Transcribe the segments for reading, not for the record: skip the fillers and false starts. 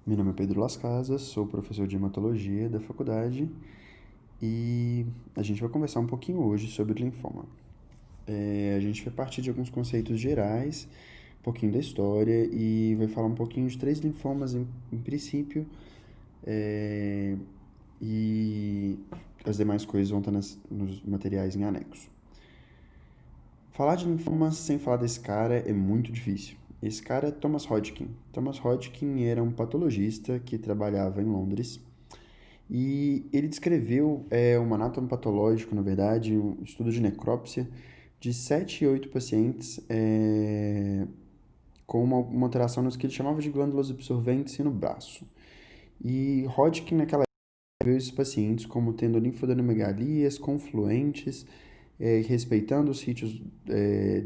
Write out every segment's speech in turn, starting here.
Meu nome é Pedro Las Casas, sou professor de hematologia da faculdade e a gente vai conversar um pouquinho hoje sobre linfoma. A gente vai partir de alguns conceitos gerais, um pouquinho da história e vai falar um pouquinho de três linfomas em princípio, é, e as demais coisas vão estar nos materiais em anexo. Falar de linfomas sem falar desse cara é muito difícil. Esse cara é Thomas Hodgkin. Thomas Hodgkin era um patologista que trabalhava em Londres. E ele descreveu um anátomo patológico, na verdade, um estudo de necrópsia de 7 e 8 pacientes com uma alteração nos que ele chamava de glândulas absorventes no braço. E Hodgkin, naquela época, viu esses pacientes como tendo linfoadenomegalias confluentes, respeitando os sítios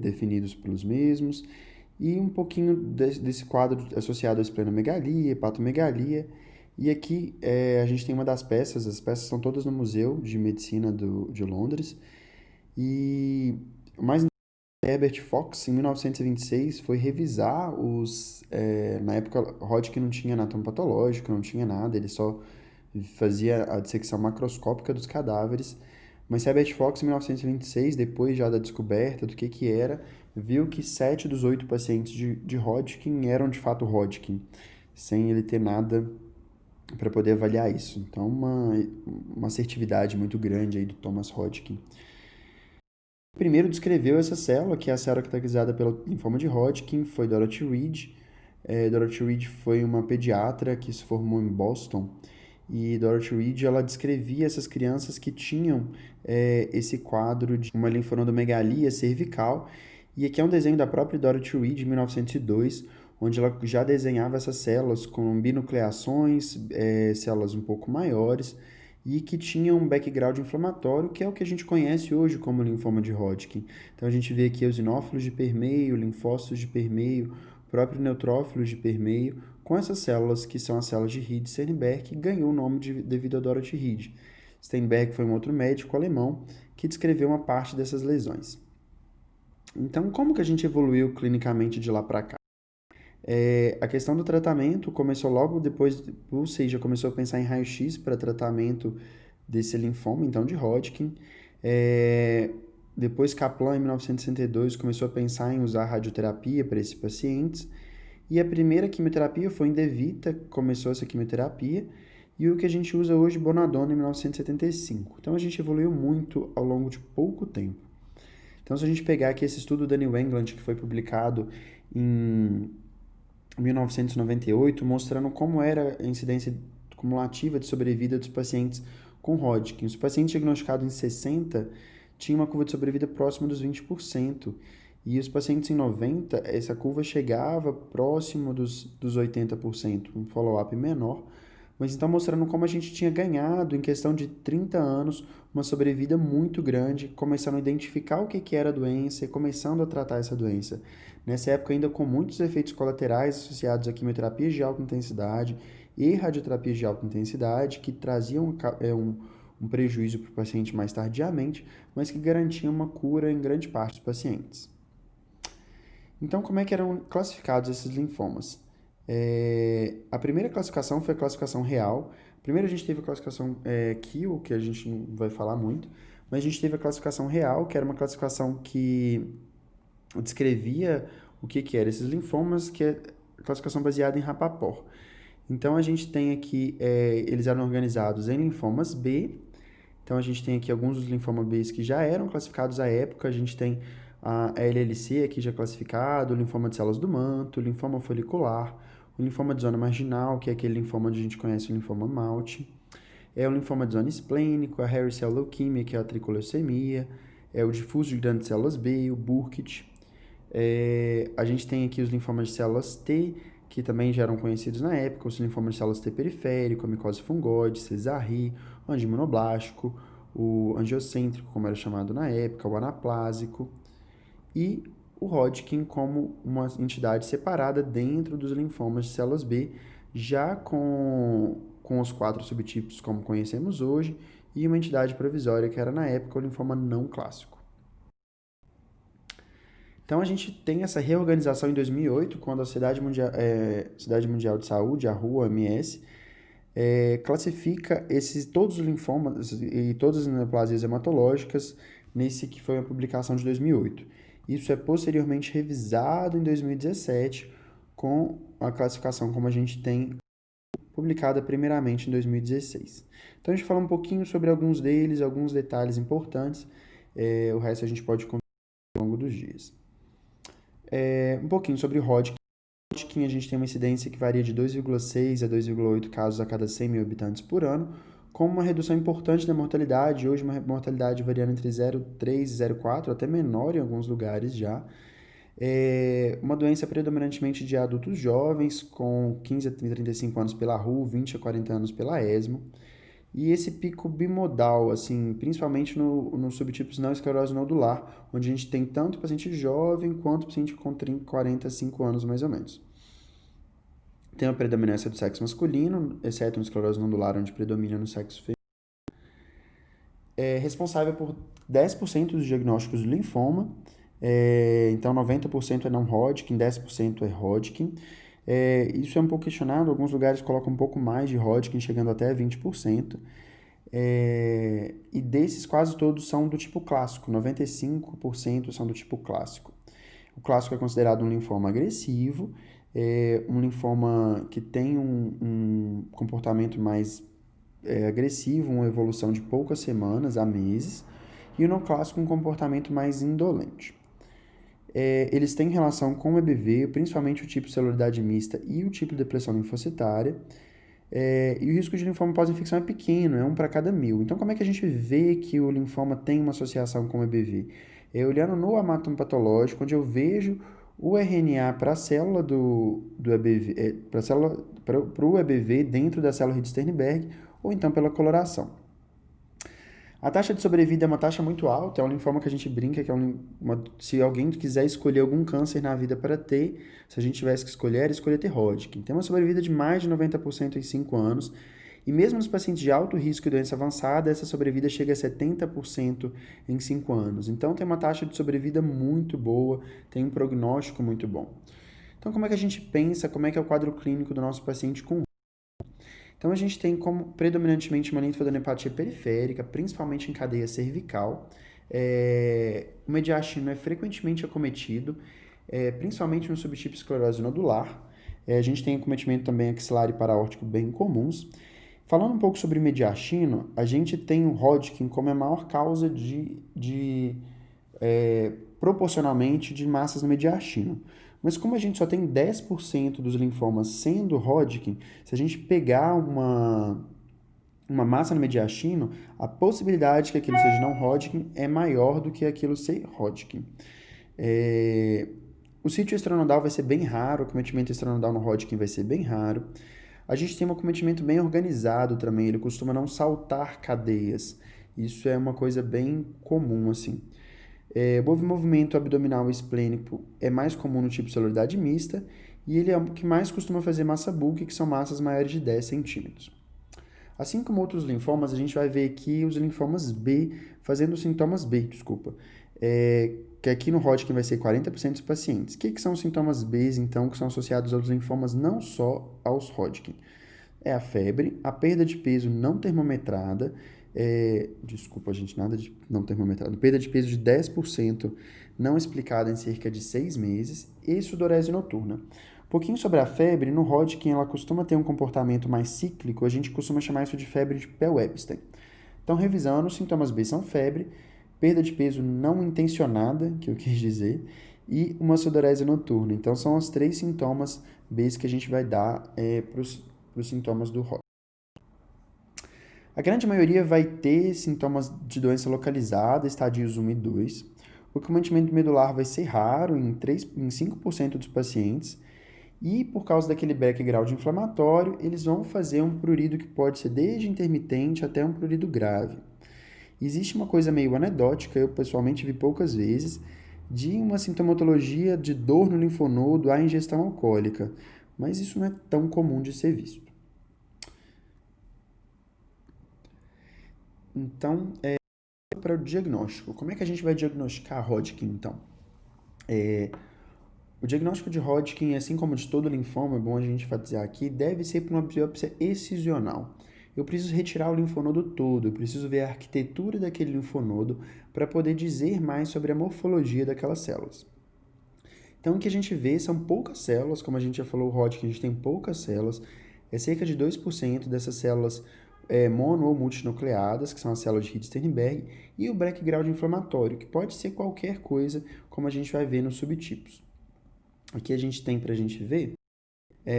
definidos pelos mesmos, e um pouquinho desse quadro associado à esplenomegalia, hepatomegalia. E aqui a gente tem uma das peças, as peças são todas no Museu de Medicina de Londres. E o mais interessante é Herbert Fox, em 1926, foi revisar na época, Hodgkin não tinha anatomia patológica, não tinha nada, ele só fazia a dissecção macroscópica dos cadáveres. Mas Herbert Fox, em 1926, depois já da descoberta do que era, viu que 7 dos 8 pacientes de Hodgkin eram de fato Hodgkin, sem ele ter nada para poder avaliar isso. Então, uma assertividade muito grande aí do Thomas Hodgkin. Primeiro descreveu essa célula, que é a célula caracterizada pelo linfoma de Hodgkin, foi Dorothy Reed. Dorothy Reed foi uma pediatra que se formou em Boston, e Dorothy Reed ela descrevia essas crianças que tinham esse quadro de uma linfonodomegalia cervical. E aqui é um desenho da própria Dorothy Reed, de 1902, onde ela já desenhava essas células com binucleações, células um pouco maiores, e que tinham um background inflamatório, que é o que a gente conhece hoje como linfoma de Hodgkin. Então a gente vê aqui os eosinófilos de permeio, linfócitos de permeio, próprio neutrófilos de permeio, com essas células que são as células de Reed-Steinberg, que ganhou o nome devido a Dorothy Reed. Steinberg foi um outro médico alemão que descreveu uma parte dessas lesões. Então, como que a gente evoluiu clinicamente de lá para cá? A questão do tratamento começou logo depois, ou seja, começou a pensar em raio-x para tratamento desse linfoma, então de Hodgkin. É, Depois Kaplan, em 1962, começou a pensar em usar radioterapia para esses pacientes. E a primeira quimioterapia foi Indevita, começou essa quimioterapia, e o que a gente usa hoje, Bonadona, em 1975. Então a gente evoluiu muito ao longo de pouco tempo. Então, se a gente pegar aqui esse estudo da New England, que foi publicado em 1998, mostrando como era a incidência cumulativa de sobrevida dos pacientes com Hodgkin. Os pacientes diagnosticados em 60 tinham uma curva de sobrevida próxima dos 20%, e os pacientes em 90, essa curva chegava próximo dos 80%, um follow-up menor, mas então mostrando como a gente tinha ganhado em questão de 30 anos uma sobrevida muito grande, começando a identificar o que era a doença e começando a tratar essa doença. Nessa época ainda com muitos efeitos colaterais associados a quimioterapias de alta intensidade e radioterapias de alta intensidade, que traziam um prejuízo para o paciente mais tardiamente, mas que garantiam uma cura em grande parte dos pacientes. Então, como é que eram classificados esses linfomas? A primeira classificação foi a classificação real. Primeiro a gente teve a classificação Kiel, que a gente não vai falar muito, mas a gente teve a classificação real, que era uma classificação que descrevia o que eram esses linfomas, que é a classificação baseada em Rapaport. Então a gente tem aqui, eles eram organizados em linfomas B. Então a gente tem aqui alguns dos linfomas B que já eram classificados à época. A gente tem a LLC aqui já classificado, o linfoma de células do manto, o linfoma folicular, o linfoma de zona marginal, que é aquele linfoma onde a gente conhece o linfoma Malte, o linfoma de zona esplênico, a hairy cell leukemia, que é a tricoleucemia, o difuso de grandes células B, o Burkitt. A gente tem aqui os linfomas de células T, que também já eram conhecidos na época, os linfomas de células T periférico, a micose fungoide, Sézary, o angiomonoblástico, o angiocêntrico, como era chamado na época, o anaplásico, e o Hodgkin como uma entidade separada dentro dos linfomas de células B, já com os 4 subtipos como conhecemos hoje, e uma entidade provisória que era na época o linfoma não clássico. Então, a gente tem essa reorganização em 2008, quando a Cidade Mundial de Saúde, a WHO, a OMS, classifica todos os linfomas e todas as neoplasias hematológicas nesse que foi a publicação de 2008. Isso é posteriormente revisado em 2017 com a classificação como a gente tem publicada primeiramente em 2016. Então a gente fala um pouquinho sobre alguns deles, alguns detalhes importantes, o resto a gente pode conversar ao longo dos dias. Um pouquinho sobre Hodgkin. Hodgkin a gente tem uma incidência que varia de 2,6 a 2,8 casos a cada 100 mil habitantes por ano, com uma redução importante da mortalidade, hoje uma mortalidade variando entre 0,3 e 0,4, até menor em alguns lugares já. Uma doença predominantemente de adultos jovens, com 15 a 35 anos pela WHO, 20 a 40 anos pela ESMO. E esse pico bimodal, assim, principalmente nos subtipos não esclerose nodular, onde a gente tem tanto paciente jovem quanto paciente com 30, 45 anos mais ou menos. Tem a predominância do sexo masculino, exceto no esclerose nodular, onde predomina no sexo feminino. É responsável por 10% dos diagnósticos do linfoma, então 90% é não Hodgkin, 10% é Hodgkin. Isso é um pouco questionado, alguns lugares colocam um pouco mais de Hodgkin, chegando até 20%. E desses, quase todos são do tipo clássico, 95% são do tipo clássico. O clássico é considerado um linfoma agressivo, um linfoma que tem um comportamento mais agressivo, uma evolução de poucas semanas a meses, e o não clássico um comportamento mais indolente. Eles têm relação com o EBV, principalmente o tipo celularidade mista e o tipo de depressão linfocitária, e o risco de linfoma pós-infecção é pequeno, é 1 para cada 1000. Então, como é que a gente vê que o linfoma tem uma associação com o EBV? Olhando no hematoma patológico, onde eu vejo o RNA para a célula do EBV, para o EBV dentro da célula Ritter-Sternberg, ou então pela coloração. A taxa de sobrevida é uma taxa muito alta, é um linfoma que a gente brinca que se alguém quiser escolher algum câncer na vida para ter, se a gente tivesse que escolher ter Hodgkin. Tem uma sobrevida de mais de 90% em 5 anos, e mesmo nos pacientes de alto risco e doença avançada, essa sobrevida chega a 70% em 5 anos. Então tem uma taxa de sobrevida muito boa, tem um prognóstico muito bom. Então como é que a gente pensa, como é que é o quadro clínico do nosso paciente com então, a gente tem como predominantemente uma linfoadenopatia periférica, principalmente em cadeia cervical. O mediastino é frequentemente acometido, principalmente no subtipo esclerose nodular. A gente tem acometimento também axilar e paraórtico bem comuns. Falando um pouco sobre mediastino, a gente tem o Hodgkin como a maior causa proporcionalmente de massas no mediastino. Mas como a gente só tem 10% dos linfomas sendo Hodgkin, se a gente pegar uma massa no mediastino, a possibilidade que aquilo seja não Hodgkin é maior do que aquilo ser Hodgkin. O sítio extranodal vai ser bem raro, o acometimento extranodal no Hodgkin vai ser bem raro. A gente tem um acometimento bem organizado também, ele costuma não saltar cadeias. Isso é uma coisa bem comum, assim. O movimento abdominal esplênico é mais comum no tipo celularidade mista e ele é o que mais costuma fazer massa bulk, que são massas maiores de 10 centímetros. Assim como outros linfomas, a gente vai ver aqui os linfomas B fazendo sintomas B, desculpa. Que aqui no Hodgkin vai ser 40% dos pacientes. O que são os sintomas B, então, que são associados aos linfomas, não só aos Hodgkin? É a febre, a perda de peso não termometrada, desculpa, gente, nada de não termometrado, perda de peso de 10% não explicada em cerca de 6 meses e sudorese noturna. Um pouquinho sobre a febre, no Hodgkin ela costuma ter um comportamento mais cíclico, a gente costuma chamar isso de febre de Pell-Epstein. Então, revisando, os sintomas B são febre, perda de peso não intencionada, que eu quis dizer, e uma sudorese noturna. Então, são os 3 sintomas B que a gente vai dar para os sintomas do Hodgkin. A grande maioria vai ter sintomas de doença localizada, estadios 1 e 2. O acometimento medular vai ser raro em 5% dos pacientes. E por causa daquele background inflamatório, eles vão fazer um prurido que pode ser desde intermitente até um prurido grave. Existe uma coisa meio anedótica, eu pessoalmente vi poucas vezes, de uma sintomatologia de dor no linfonodo à ingestão alcoólica, mas isso não é tão comum de ser visto. Então, para o diagnóstico, como é que a gente vai diagnosticar Hodgkin, então? O diagnóstico de Hodgkin, assim como de todo linfoma, é bom a gente enfatizar aqui, deve ser por uma biópsia excisional. Eu preciso retirar o linfonodo todo, eu preciso ver a arquitetura daquele linfonodo para poder dizer mais sobre a morfologia daquelas células. Então, o que a gente vê são poucas células, como a gente já falou, o Hodgkin, a gente tem poucas células, é cerca de 2% dessas células mono ou multinucleadas, que são as células de Ryd-Sternberg, e o background inflamatório, que pode ser qualquer coisa, como a gente vai ver nos subtipos. Aqui a gente tem para a gente ver,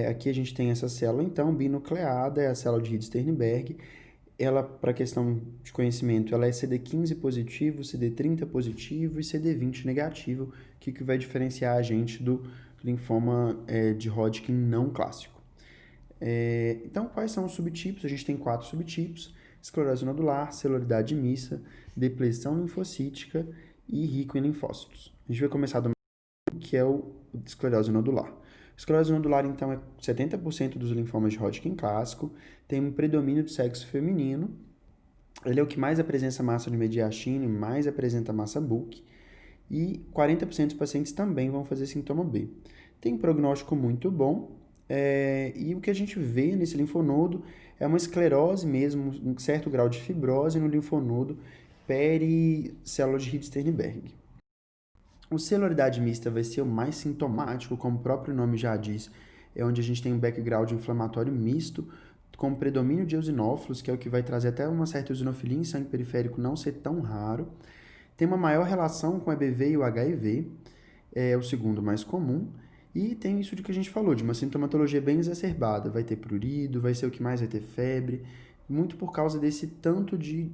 aqui a gente tem essa célula, então, binucleada, é a célula de Ryd-Sternberg. Ela, para questão de conhecimento, ela é CD15 positivo, CD30 positivo e CD20 negativo, que vai diferenciar a gente do linfoma de Hodgkin não clássico. Então, quais são os subtipos? A gente tem 4 subtipos: esclerose nodular, celularidade mista, depressão linfocítica e rico em linfócitos. A gente vai começar do que é o esclerose nodular. Esclerose nodular, então, é 70% dos linfomas de Hodgkin clássico, tem um predomínio de sexo feminino, ele é o que mais apresenta massa de mediastina e mais apresenta massa bulk, e 40% dos pacientes também vão fazer sintoma B. Tem um prognóstico muito bom, e o que a gente vê nesse linfonodo é uma esclerose mesmo, um certo grau de fibrose no linfonodo pericélula de Ryd-Sternberg. O celularidade mista vai ser o mais sintomático, como o próprio nome já diz, é onde a gente tem um background inflamatório misto, com predomínio de eosinófilos, que é o que vai trazer até uma certa eosinofilia em sangue periférico não ser tão raro. Tem uma maior relação com o EBV e o HIV, é o segundo mais comum. E tem isso de que a gente falou, de uma sintomatologia bem exacerbada. Vai ter prurido, vai ser o que mais vai ter febre, muito por causa desse tanto de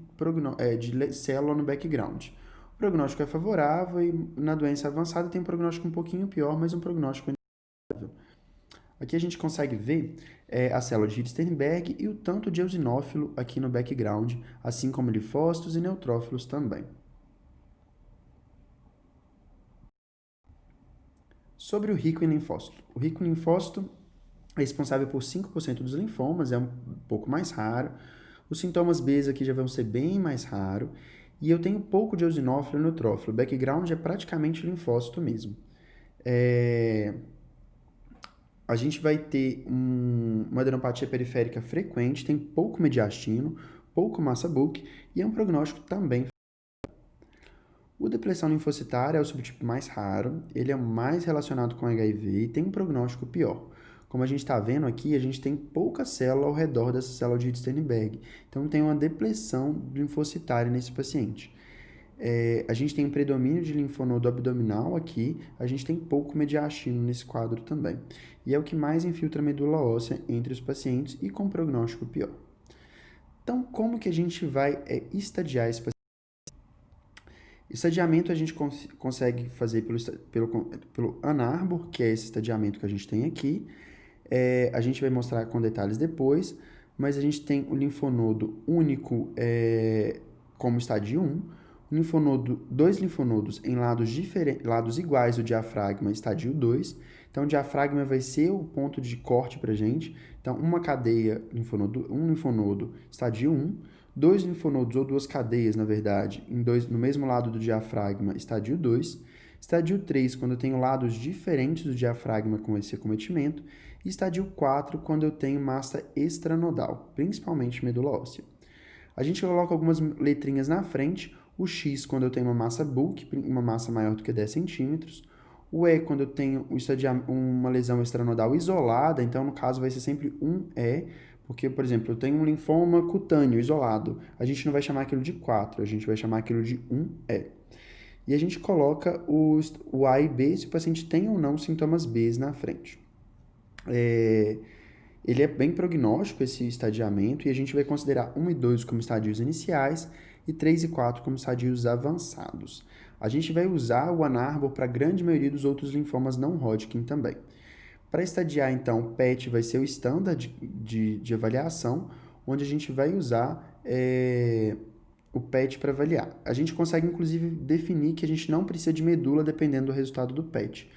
célula no background. O prognóstico é favorável e na doença avançada tem um prognóstico um pouquinho pior, mas um prognóstico favorável. Aqui a gente consegue ver a célula de Ryd-Sternberg e o tanto de eosinófilo aqui no background, assim como linfócitos e neutrófilos também. Sobre o rico em linfócito. O rico em linfócito é responsável por 5% dos linfomas, é um pouco mais raro. Os sintomas B aqui já vão ser bem mais raros. E eu tenho pouco de eosinófilo e neutrófilo. O background é praticamente linfócito mesmo. A gente vai ter uma adenopatia periférica frequente, tem pouco mediastino, pouco massa bulk e é um prognóstico também. O depressão linfocitária é o subtipo mais raro, ele é o mais relacionado com HIV e tem um prognóstico pior. Como a gente está vendo aqui, a gente tem pouca célula ao redor dessa célula de Ryd-Sternberg, então tem uma depressão linfocitária nesse paciente. A gente tem um predomínio de linfonodo abdominal aqui, a gente tem pouco mediastino nesse quadro também. E é o que mais infiltra a medula óssea entre os pacientes e com prognóstico pior. Então, como que a gente vai estadiar esse paciente? Estadiamento a gente consegue fazer pelo Ann Arbor, que é esse estadiamento que a gente tem aqui. A gente vai mostrar com detalhes depois, mas a gente tem o linfonodo único como estadio 1, dois linfonodos em lados iguais do diafragma, estadio 2. Então, o diafragma vai ser o ponto de corte para a gente. Então, uma cadeia, um linfonodo, estadio 1, dois linfonodos, ou duas cadeias, na verdade, no mesmo lado do diafragma, estadio 2. Estadio 3, quando eu tenho lados diferentes do diafragma com esse acometimento. E estadio 4, quando eu tenho massa extranodal, principalmente medula óssea. A gente coloca algumas letrinhas na frente, o X quando eu tenho uma massa bulk, uma massa maior do que 10 centímetros, o E quando eu tenho uma lesão extranodal isolada, então no caso vai ser sempre um E, porque, por exemplo, eu tenho um linfoma cutâneo isolado, a gente não vai chamar aquilo de 4, a gente vai chamar aquilo de 1E. E a gente coloca o A e B se o paciente tem ou não sintomas B na frente. Ele é bem prognóstico, esse estadiamento, e a gente vai considerar 1 e 2 como estadios iniciais e 3 e 4 como estadios avançados. A gente vai usar o Ann Arbor para a grande maioria dos outros linfomas não Hodgkin também. Para estadiar, então, o PET vai ser o standard de avaliação, onde a gente vai usar o PET para avaliar. A gente consegue, inclusive, definir que a gente não precisa de medula dependendo do resultado do PET.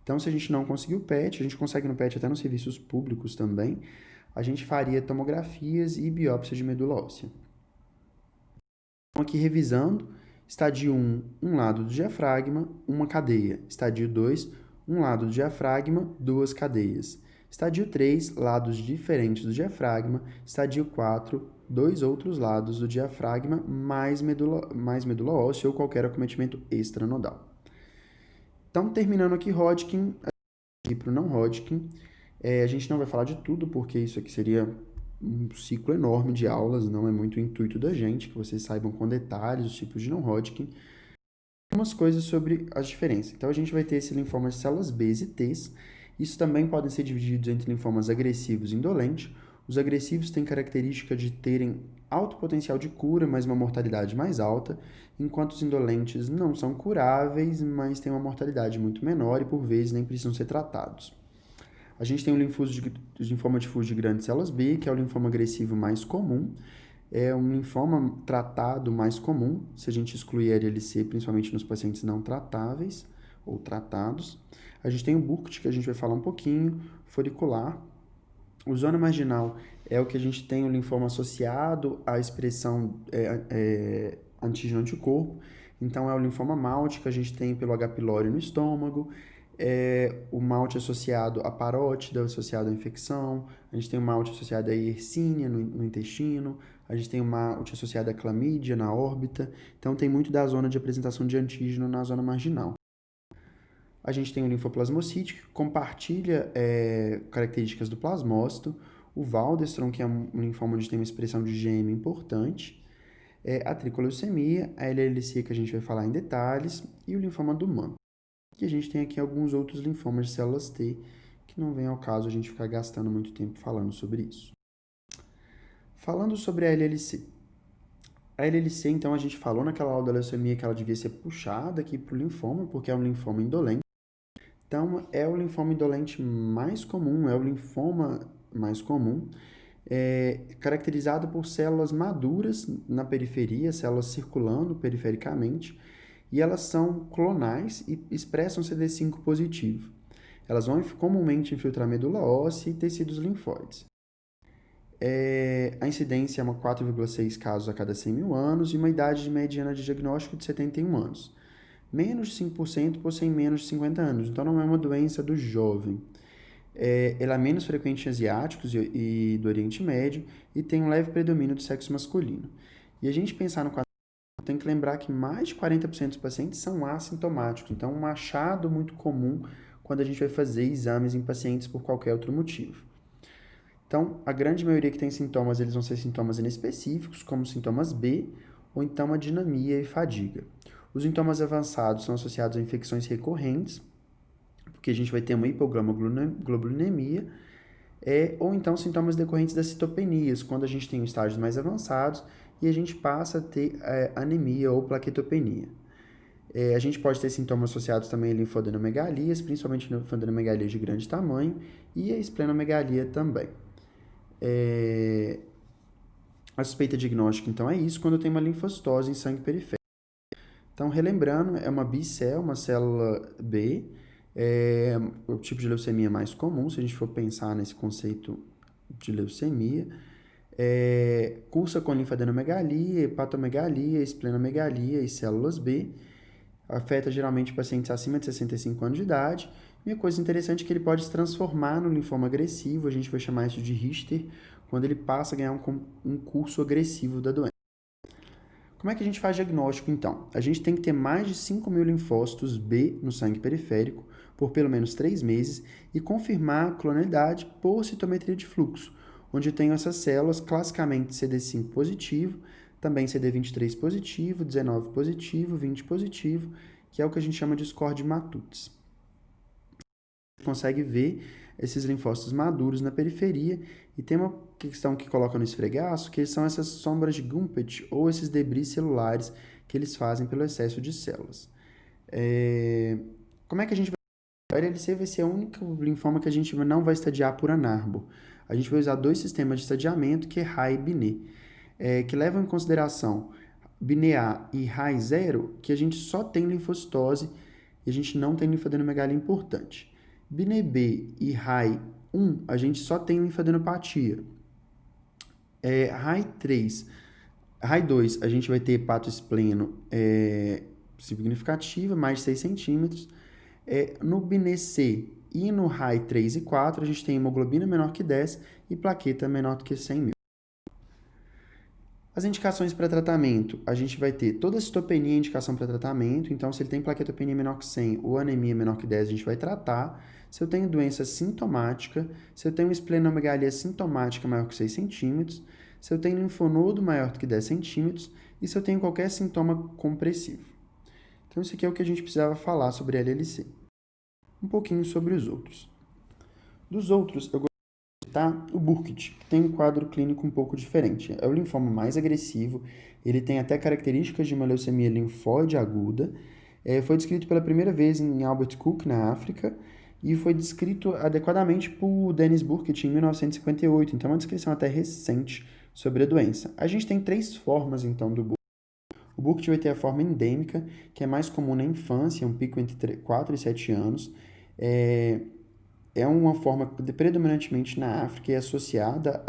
Então, se a gente não conseguir o PET, a gente consegue no PET até nos serviços públicos também, a gente faria tomografias e biópsia de medula óssea. Então, aqui revisando, Estadio 1, um lado do diafragma, uma cadeia. Estadio 2, um lado do diafragma, duas cadeias. Estadio 3, lados diferentes do diafragma. Estadio 4, dois outros lados do diafragma, mais medula óssea ou qualquer acometimento extranodal. Então, terminando aqui Hodgkin, aqui para o não Hodgkin, a gente não vai falar de tudo, porque isso aqui seria um ciclo enorme de aulas, não é muito o intuito da gente, que vocês saibam com detalhes os tipos de não Hodgkin. Algumas coisas sobre as diferenças. Então, a gente vai ter esse linfoma de células B e T's. Isso também podem ser divididos entre linfomas agressivos e indolentes. Os agressivos têm característica de terem alto potencial de cura, mas uma mortalidade mais alta, enquanto os indolentes não são curáveis, mas têm uma mortalidade muito menor e, por vezes, nem precisam ser tratados. A gente tem o linfoma difuso de grandes células B, que é o linfoma agressivo mais comum. É um linfoma tratado mais comum, se a gente excluir a LLC, principalmente nos pacientes não tratáveis ou tratados. A gente tem o Burkitt, que a gente vai falar um pouquinho, folicular. O zona marginal é o que a gente tem o linfoma associado à expressão antígeno-anticorpo. Então, é o linfoma malte que a gente tem pelo H. pylori no estômago, o malte associado à parótida, associado à infecção, a gente tem o malte associado à Yersinia no intestino, a gente tem o malte associado à clamídia na órbita, então tem muito da zona de apresentação de antígeno na zona marginal. A gente tem o linfoplasmocítico, que compartilha características do plasmócito, o Waldenstrom, que é um linfoma onde tem uma expressão de GM importante, a tricoleucemia, a LLC, que a gente vai falar em detalhes, e o linfoma do Mann. E a gente tem aqui alguns outros linfomas de células T, que não vem ao caso a gente ficar gastando muito tempo falando sobre isso. Falando sobre a LLC. A LLC, então, a gente falou naquela aula da leucemia que ela devia ser puxada aqui para o linfoma, porque é um linfoma indolente. Então, é o linfoma indolente mais comum, é o linfoma mais comum, caracterizado por células maduras na periferia, células circulando perifericamente, e elas são clonais e expressam CD5 positivo. Elas vão comumente infiltrar medula óssea e tecidos linfóides. A incidência é 4,6 casos a cada 100 mil anos e uma idade mediana de diagnóstico de 71 anos. Menos de 5% possuem menos de 50 anos, então não é uma doença do jovem. Ela é menos frequente em asiáticos e do Oriente Médio e tem um leve predomínio do sexo masculino. E a gente pensar no quadro, tem que lembrar que mais de 40% dos pacientes são assintomáticos, então um achado muito comum quando a gente vai fazer exames em pacientes por qualquer outro motivo. Então, a grande maioria que tem sintomas, eles vão ser sintomas inespecíficos, como sintomas B, ou então a dinamia e fadiga. Os sintomas avançados são associados a infecções recorrentes, porque a gente vai ter uma hipoglobulinemia, ou então sintomas decorrentes das citopenias, quando a gente tem estágios mais avançados e a gente passa a ter anemia ou plaquetopenia. A gente pode ter sintomas associados também a linfoadenomegalias, principalmente linfoadenomegalias de grande tamanho, e a esplenomegalia também. A suspeita diagnóstica, então, é isso, quando tem uma linfocitose em sangue periférico. Então, relembrando, é uma B-cell, uma célula B, o tipo de leucemia mais comum, se a gente for pensar nesse conceito de leucemia, cursa com linfadenome-megalia, hepatomegalia, esplenomegalia e células B, afeta geralmente pacientes acima de 65 anos de idade, e uma coisa interessante é que ele pode se transformar no linfoma agressivo, a gente vai chamar isso de Richter, quando ele passa a ganhar um curso agressivo da doença. Como é que a gente faz diagnóstico, então? A gente tem que ter mais de 5 mil linfócitos B no sangue periférico por pelo menos 3 meses e confirmar a clonalidade por citometria de fluxo, onde eu tenho essas células classicamente CD5 positivo, também CD23 positivo, 19 positivo, 20 positivo, que é o que a gente chama de score de Matutes. A gente consegue ver esses linfócitos maduros na periferia e tem uma questão que coloca no esfregaço, que são essas sombras de Gumpert ou esses debris celulares que eles fazem pelo excesso de células. Como é que a gente vai... A LLC vai ser o único linfoma que a gente não vai estadiar por Ann-Arbor. A gente vai usar 2 sistemas de estadiamento, que é RAI e Binet, que levam em consideração Binet A e RAI 0, que a gente só tem linfocitose e a gente não tem linfadenomegalia importante. Binet B e RAI 1, a gente só tem linfadenopatia. RAI 3, RAI 2, a gente vai ter hepatospleno significativa, mais de 6 centímetros. No BNC e no RAI 3 e 4, a gente tem hemoglobina menor que 10 e plaqueta menor do que 100 mil. As indicações para tratamento, a gente vai ter toda a citopenia indicação para tratamento, então se ele tem plaquetopenia menor que 100 ou anemia menor que 10, a gente vai tratar. Se eu tenho doença sintomática, se eu tenho esplenomegalia sintomática maior que 6 centímetros, se eu tenho linfonodo maior do que 10 centímetros e se eu tenho qualquer sintoma compressivo. Então isso aqui é o que a gente precisava falar sobre a LLC. Um pouquinho sobre os outros. Dos outros, eu tá? O Burkitt, que tem um quadro clínico um pouco diferente. É o linfoma mais agressivo, ele tem até características de uma leucemia linfóide aguda. Foi descrito pela primeira vez em Albert Cook, na África, e foi descrito adequadamente por Dennis Burkitt em 1958, então é uma descrição até recente sobre a doença. A gente tem 3 formas, então, do Burkitt. O Burkitt vai ter a forma endêmica, que é mais comum na infância, um pico entre 4 e 7 anos. É uma forma predominantemente na África e associada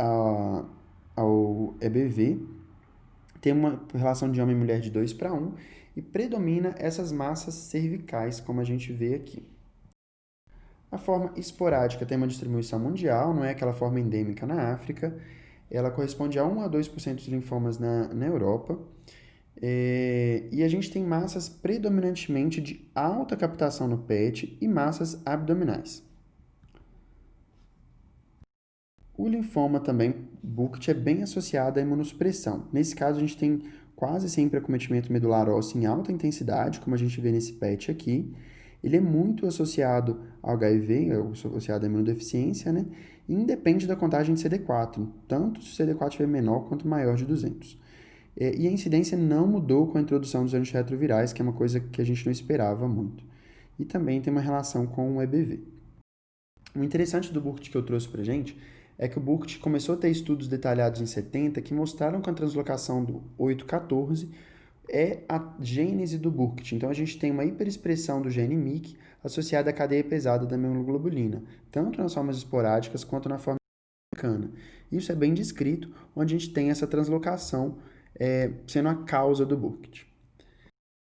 ao EBV, tem uma relação de homem e mulher de 2:1 e predomina essas massas cervicais, como a gente vê aqui. A forma esporádica tem uma distribuição mundial, não é aquela forma endêmica na África, ela corresponde a 1 a 2% dos linfomas na Europa, e a gente tem massas predominantemente de alta captação no PET e massas abdominais. O linfoma também, Burkitt, é bem associado à imunossupressão. Nesse caso, a gente tem quase sempre acometimento medular ósseo em alta intensidade, como a gente vê nesse PET aqui. Ele é muito associado ao HIV, associado à imunodeficiência, né? E independe da contagem de CD4, tanto se o CD4 estiver menor quanto maior de 200. E a incidência não mudou com a introdução dos antirretrovirais, que é uma coisa que a gente não esperava muito. E também tem uma relação com o EBV. O interessante do Burkitt que eu trouxe pra gente é que o Burkitt começou a ter estudos detalhados em 70 que mostraram que a translocação do 814 é a gênese do Burkitt. Então a gente tem uma hiperexpressão do gene MYC associada à cadeia pesada da imunoglobulina, tanto nas formas esporádicas quanto na forma americana. Isso é bem descrito, onde a gente tem essa translocação sendo a causa do Burkitt.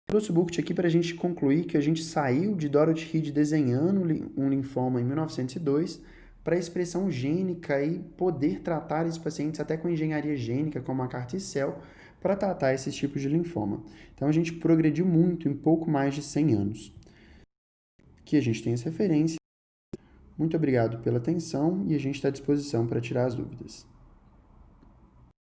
Trouxe o Burkitt aqui para a gente concluir que a gente saiu de Dorothy Reed desenhando um linfoma em 1902 para a expressão gênica e poder tratar esses pacientes até com engenharia gênica, como a CAR-T-cell, para tratar esses tipos de linfoma. Então a gente progrediu muito em pouco mais de 100 anos. Aqui a gente tem essa referência. Muito obrigado pela atenção e a gente está à disposição para tirar as dúvidas.